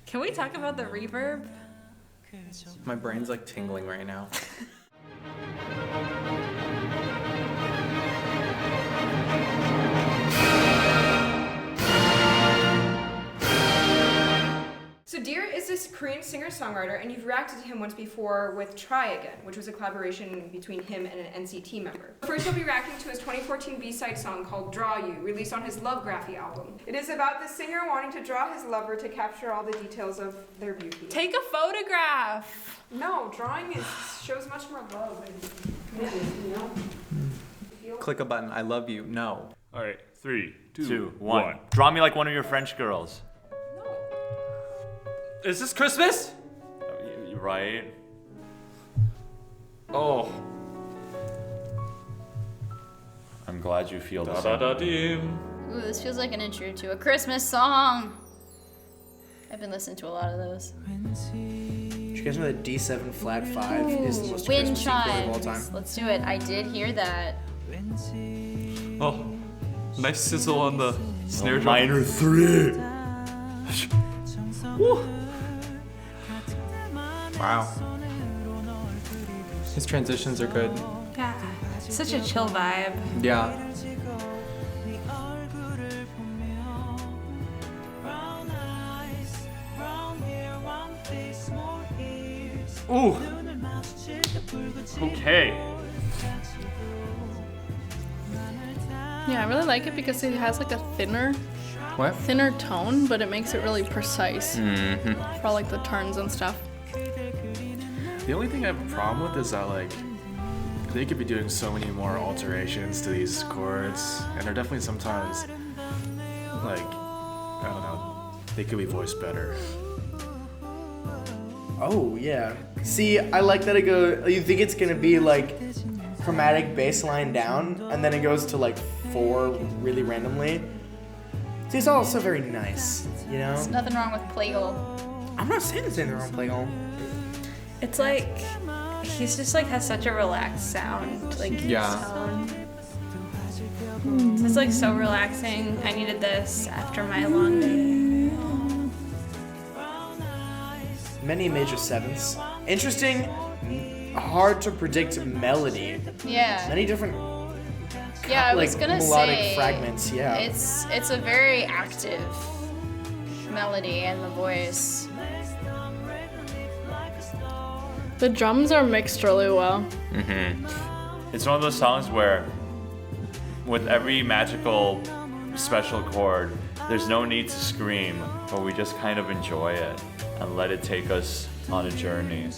Can we talk about the reverb? My brain's like tingling right now. So D.ear is this Korean singer-songwriter, and you've reacted to him once before with Try Again, which was a collaboration between him and an NCT member. First, you'll be reacting to his 2014 B-side song called Draw You, released on his Lovegraphy album. It is about the singer wanting to draw his lover to capture all the details of their beauty. Take a photograph! No, drawing shows much more love and commitment, you know? Click a button. I love you. No. All right, 3, 2, 2, 1. 1. Draw me like one of your French girls. Is this Christmas? You're right. Oh. I'm glad you feel the Da same. da da dim. Ooh, this feels like an intro to a Christmas song. I've been listening to a lot of those. Did you guys know that D7 flat 5 is the most Wind Christmassy chord of all time? chimes. Let's do it. I did hear that. Oh, nice sizzle on the snare drum. Minor 3. Woo. Wow. His transitions are good. Yeah, such a chill vibe. Yeah. Ooh. Okay. Yeah, I really like it because it has like a thinner tone, but it makes it really precise for all like the turns and stuff. The only thing I have a problem with is that like they could be doing so many more alterations to these chords, and they're definitely sometimes like I don't know, they could be voiced better. Oh, yeah. See, I like that it goes, you think it's gonna be like chromatic bass line down, and then it goes to like 4 really randomly. See, it's also very nice, you know? There's nothing wrong with Plagal. I'm not saying there's anything wrong with Plagal. It's like, he's just like has such a relaxed sound. Like, Yeah. tone. It's like so relaxing. I needed this after my long day. Many major 7ths. Interesting, hard to predict melody. Yeah. Many different Yeah, I was like gonna melodic say fragments, yeah. It's a very active melody and the voice. The drums are mixed really well. It's one of those songs where, with every magical special chord, there's no need to scream, but we just kind of enjoy it and let it take us on a journey.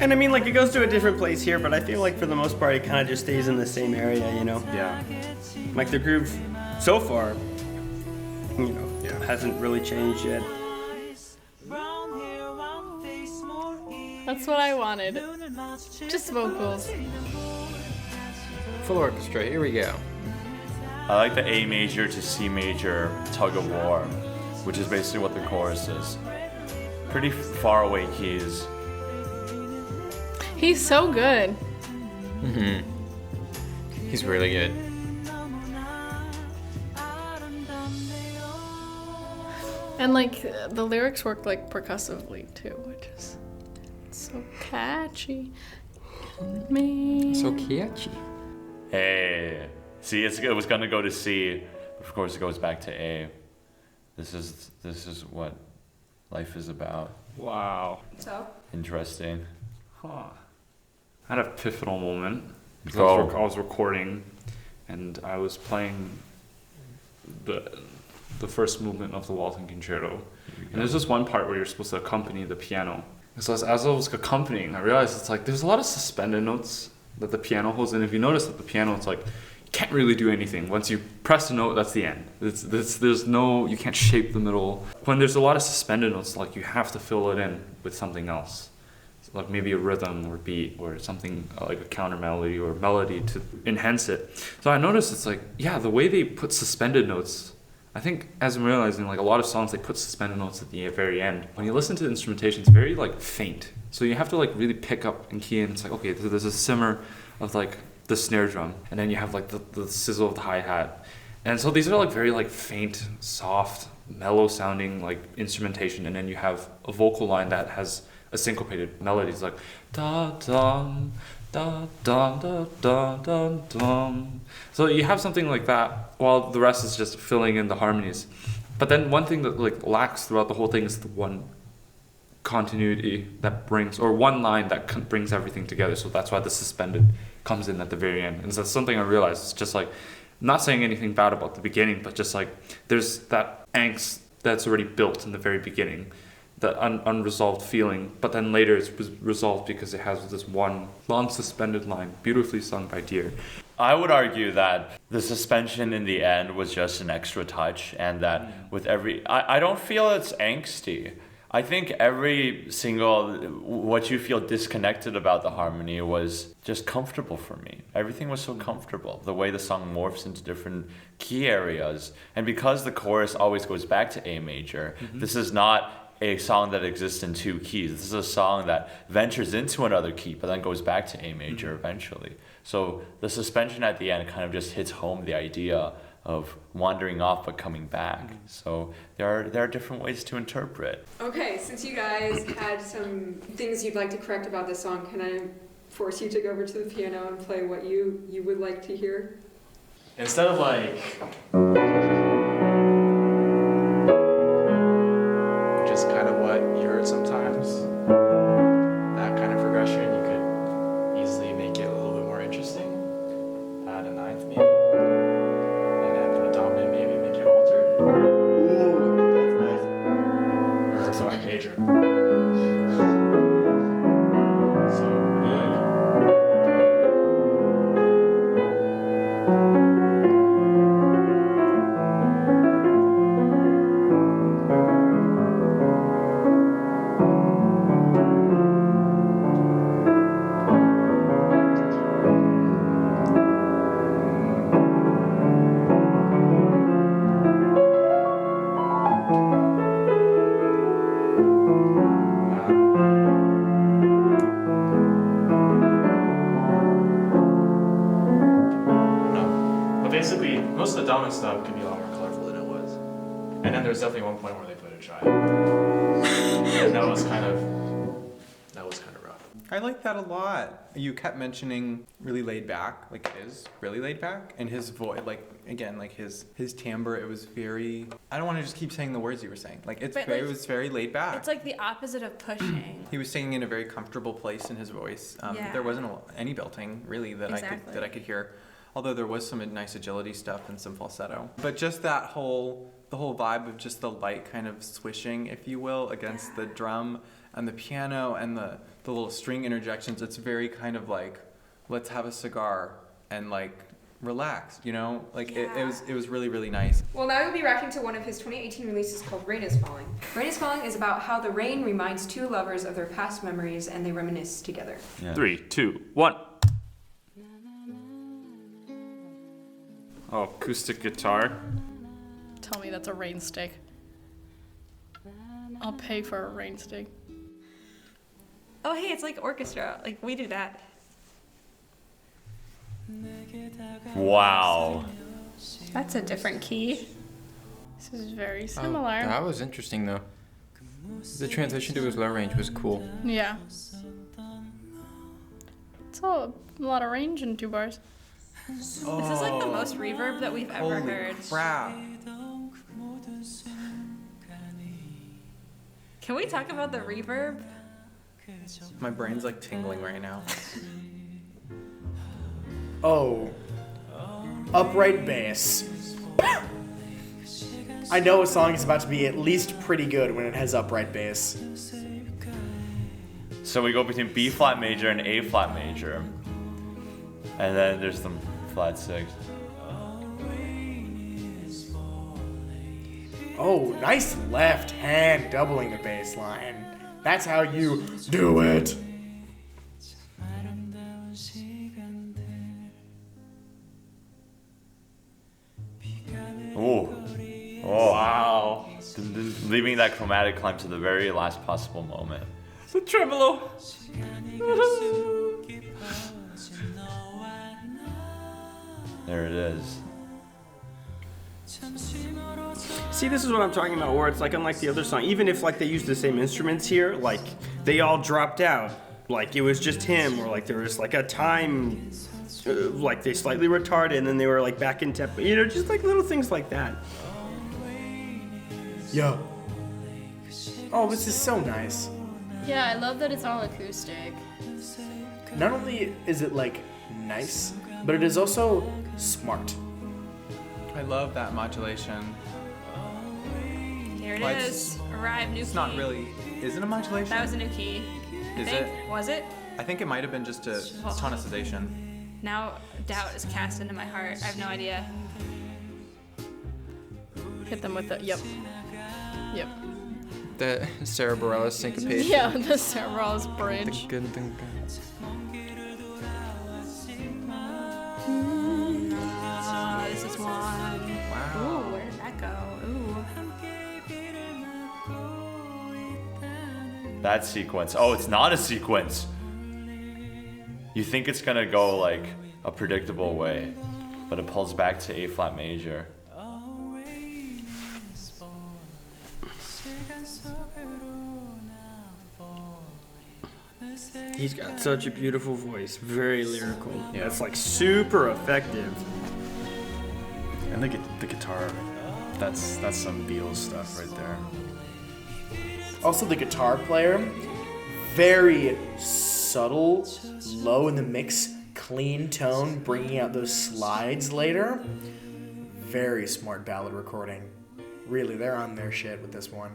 And I mean, like, it goes to a different place here, but I feel like for the most part, it kind of just stays in the same area, you know? Yeah. Like, the groove so far, you know, hasn't really changed yet. That's what I wanted. Just vocals. Full orchestra. Here we go. I like the A major to C major tug of war, which is basically what the chorus is. Pretty far away keys. He's so good. He's really good. And like the lyrics work like percussively too, which is so catchy. Me. So catchy. Hey. See, it was gonna go to C, but of course it goes back to A. This is what life is about. Wow. So? Interesting. Huh. I had a pivotal moment. I Go. was recording, and I was playing the first movement of the Walton Concerto. And there's this one part where you're supposed to accompany the piano. And so as I was accompanying, I realized it's like there's a lot of suspended notes that the piano holds. And if you notice that the piano, it's like you can't really do anything. Once you press a note, that's the end. There's no, you can't shape the middle. When there's a lot of suspended notes, like you have to fill it in with something else. Like maybe a rhythm or beat or something like a counter melody or melody to enhance it. So I noticed it's like, yeah, the way they put suspended notes, I think as I'm realizing, like a lot of songs, they put suspended notes at the very end. When you listen to the instrumentation, it's very like faint. So you have to like really pick up and key in. It's like, okay, there's a simmer of like the snare drum, and then you have like the sizzle of the hi-hat. And so these are like very like faint, soft mellow sounding like instrumentation, and then you have a vocal line that has a syncopated melody. It's like da dum da dum da dum dum dum. So you have something like that, while the rest is just filling in the harmonies. But then one thing that like lacks throughout the whole thing is the one continuity that brings, or one line that brings everything together. So that's why the suspended comes in at the very end. And that's something I realized. It's just like, not saying anything bad about the beginning, but just like there's that angst that's already built in the very beginning, the unresolved feeling, but then later it's resolved because it has this one long suspended line, beautifully sung by D.ear. I would argue that the suspension in the end was just an extra touch, and that with every... I don't feel it's angsty. I think every single... what you feel disconnected about the harmony was just comfortable for me. Everything was so comfortable. The way the song morphs into different key areas. And because the chorus always goes back to A major, this is not a song that exists in two keys. This is a song that ventures into another key, but then goes back to A major eventually. So the suspension at the end kind of just hits home the idea of wandering off but coming back. So there are different ways to interpret. Okay, since you guys had some things you'd like to correct about this song, can I force you to go over to the piano and play what you would like to hear? Instead of like just kind of what you heard sometimes, that kind of progression, you could easily make it a little bit more interesting. Add a ninth maybe, and then for the dominant maybe make it altered. Ooh, that's nice. Or sorry, major. So yeah. Basically, most of the dominant stuff could be a lot more colorful than it was. And then there's definitely one point where they put a try. And that was kind of rough. I like that a lot. You kept mentioning really laid back, like his really laid back, and his voice, like again, like his timbre. It was very. I don't want to just keep saying the words you were saying. Like it's But, very, like, it was very laid back. It's like the opposite of pushing. He was singing in a very comfortable place in his voice. Yeah. There wasn't any belting really that Exactly. I could hear. Although there was some nice agility stuff and some falsetto. But just the whole vibe of just the light kind of swishing, if you will, against the drum and the piano and the little string interjections, it's very kind of like, let's have a cigar and like relax, you know? Like it was really, really nice. Well, now you'll be reacting to one of his 2018 releases called Rain is Falling. Rain is Falling is about how the rain reminds two lovers of their past memories and they reminisce together. Yeah. 3, 2, 1. Oh, acoustic guitar. Tell me that's a rain stick. I'll pay for a rain stick. Oh, hey, it's like orchestra. Like, we do that. Wow. That's a different key. This is very similar. That was interesting though. The transition to his low range was cool. Yeah. It's a lot of range in 2 bars. This is like the most reverb that we've ever heard. Crap. Can we talk about the reverb? My brain's like tingling right now. Oh. Upright bass. I know a song is about to be at least pretty good when it has upright bass. So we go between B flat major and A flat major. And then there's the flat 6. Oh, nice left hand doubling the bass line. That's how you do it. Oh. Oh. Wow. Leaving that chromatic climb to the very last possible moment. The tremolo. There it is. See, this is what I'm talking about, where it's like unlike the other song, even if like they used the same instruments here, like they all dropped out. Like it was just him, or like there was like a time, like they slightly retarded and then they were like back in tempo. You know, just like little things like that. Yo. Oh, this is so nice. Yeah, I love that it's all acoustic. Not only is it like nice, but it is also smart. I love that modulation. Here it Like, is. Arrive, new key. It's not really. Is it a modulation? That was a new key. Is think. it? Was it? I think it might have been just a tonicization. Now doubt is cast into my heart. I have no idea. Hit them with the, yep. Yep. The cerebral syncopation. Yeah, the cerebral's bridge. This is one. Wow. Ooh, where did that go? Ooh. That sequence. Oh, it's not a sequence. You think it's gonna go like a predictable way, but it pulls back to A flat major. He's got such a beautiful voice, very lyrical. Yeah. It's like super effective. And the guitar, that's some Beatles stuff right there. Also, the guitar player, very subtle, low in the mix, clean tone, bringing out those slides later. Very smart ballad recording. Really, they're on their shit with this one.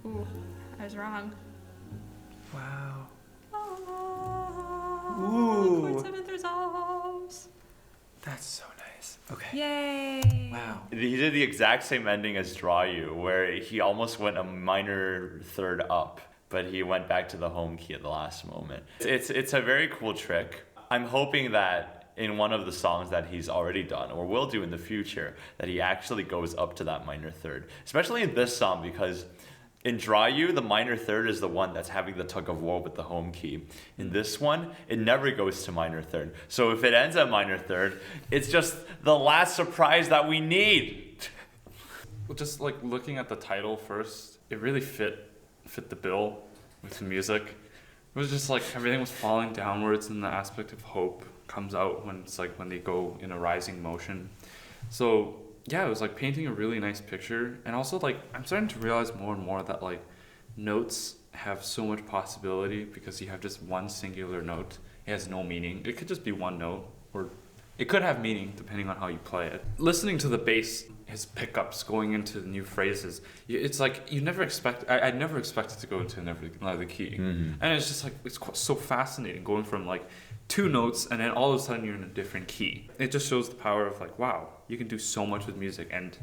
Ooh, I was wrong. Wow. Ooh. Chord seventh resolves. That's so nice. Okay. Yay. Wow. He did the exact same ending as Draw You, where he almost went a minor third up, but he went back to the home key at the last moment. It's a very cool trick. I'm hoping that in one of the songs that he's already done or will do in the future, that he actually goes up to that minor third, especially in this song, because in Draw You, the minor third is the one that's having the tug of war with the home key. In this one, it never goes to minor third. So if it ends at minor third, it's just the last surprise that we need. Well, just like looking at the title first, it really fit the bill with the music. It was just like everything was falling downwards, and the aspect of hope comes out when it's like when they go in a rising motion. So yeah, it was like painting a really nice picture. And also like I'm starting to realize more and more that like notes have so much possibility, because you have just one singular note. It has no meaning. It could just be one note, or it could have meaning depending on how you play it. Listening to the bass, his pickups going into the new phrases, it's like you never expect. I never expected to go into another key, and it's just like it's so fascinating going from like two notes and then all of a sudden you're in a different key. It just shows the power of like, wow, you can do so much with music. And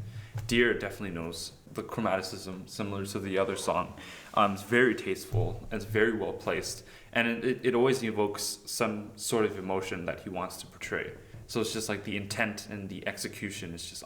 D.ear definitely knows the chromaticism, similar to the other song. It's very tasteful, it's very well placed, and it always evokes some sort of emotion that he wants to portray. So it's just like the intent and the execution is just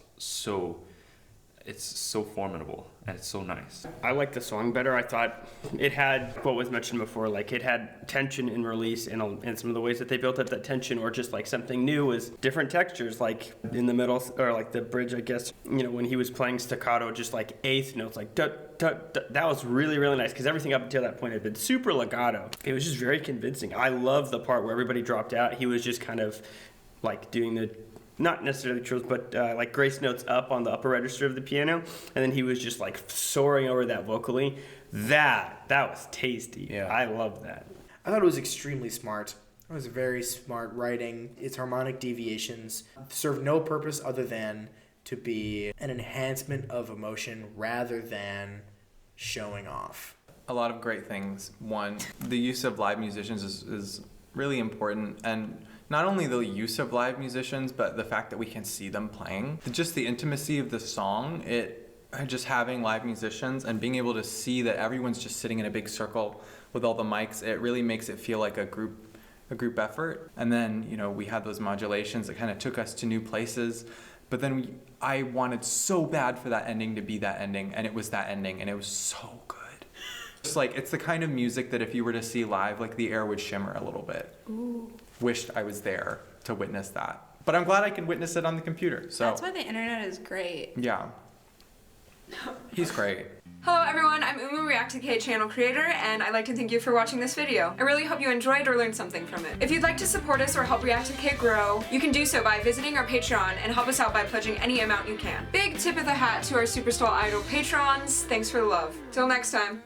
it's so formidable, and it's so nice. I like the song better. I thought it had what was mentioned before, like it had tension in release, and some of the ways that they built up that tension, or just like something new, was different textures, like in the middle, or like the bridge, I guess, you know, when he was playing staccato, just like eighth notes, like da, da, da. That was really, really nice, because everything up until that point had been super legato. It was just very convincing. I love the part where everybody dropped out. He was just kind of like doing the, not necessarily trills, but like grace notes up on the upper register of the piano, and then he was just like soaring over that vocally. That was tasty. Yeah. I love that. I thought it was extremely smart. It was very smart writing. Its harmonic deviations serve no purpose other than to be an enhancement of emotion rather than showing off. A lot of great things. One, the use of live musicians is really important, and not only the use of live musicians, but the fact that we can see them playing. Just the intimacy of the song, just having live musicians and being able to see that everyone's just sitting in a big circle with all the mics, it really makes it feel like a group effort. And then, you know, we had those modulations that kind of took us to new places. But then I wanted so bad for that ending to be that ending, and it was that ending, and it was so good. It's like, it's the kind of music that if you were to see live, like the air would shimmer a little bit. Ooh. Wished I was there to witness that. But I'm glad I can witness it on the computer. So That's why the internet is great. yeah, he's great. Hello everyone, I'm omg-horns channel creator, and I'd like to thank you for watching this video. I really hope you enjoyed or learned something from it. If you'd like to support us or help ReacttotheK grow, you can do so by visiting our Patreon and help us out by pledging any amount you can. Big tip of the hat to our Superstar Idol patrons. Thanks for the love. Till next time.